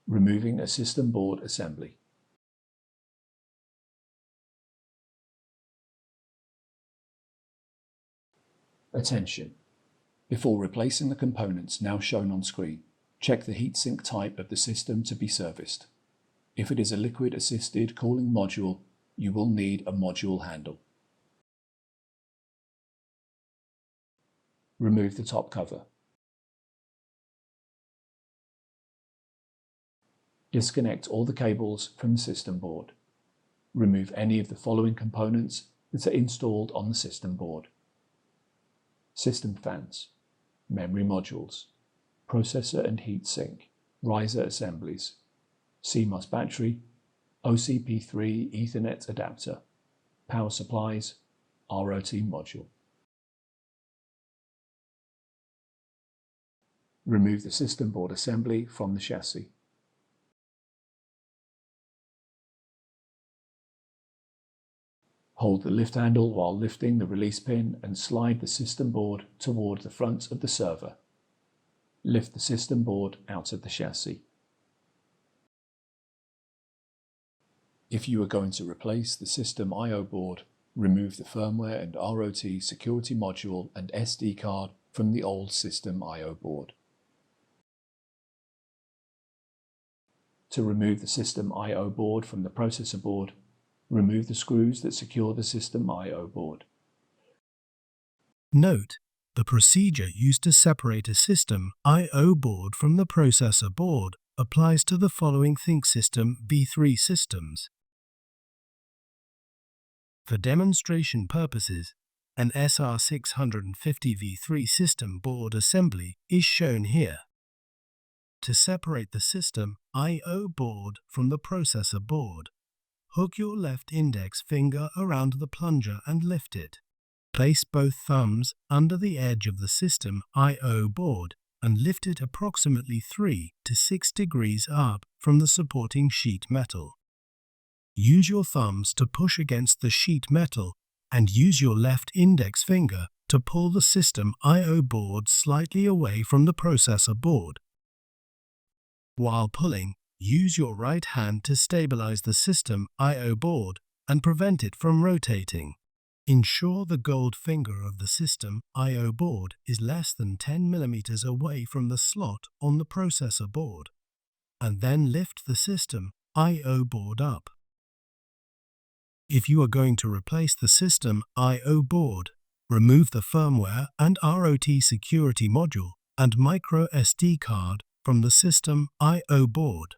Removing a system board assembly. Attention! Before replacing the components now shown on screen, check the heatsink type of the system to be serviced. If it is a liquid-assisted cooling module, you will need a module handle. Remove the top cover. Disconnect all the cables from the system board. Remove any of the following components that are installed on the system board: system fans, memory modules, processor and heatsink, riser assemblies, CMOS battery, OCP3 Ethernet adapter, power supplies, ROT module. Remove the system board assembly from the chassis. Hold the lift handle while lifting the release pin and slide the system board toward the front of the server. Lift the system board out of the chassis. If you are going to replace the system I/O board, remove the firmware and ROT security module and SD card from the old system I/O board. To remove the system I/O board from the processor board, remove the screws that secure the system I/O board. Note: the procedure used to separate a system I/O board from the processor board applies to the following ThinkSystem V3 systems. For demonstration purposes, an SR635 V3 system board assembly is shown here. To separate the system I/O board from the processor board, hook your left index finger around the plunger and lift it. Place both thumbs under the edge of the system I/O board and lift it approximately 3 to 6 degrees up from the supporting sheet metal. Use your thumbs to push against the sheet metal and use your left index finger to pull the system I/O board slightly away from the processor board. While pulling, use your right hand to stabilize the system I/O board and prevent it from rotating. Ensure the gold finger of the system I/O board is less than 10 mm away from the slot on the processor board, and then lift the system I/O board up. If you are going to replace the system I/O board, remove the firmware and ROT security module and micro SD card from the system I/O board.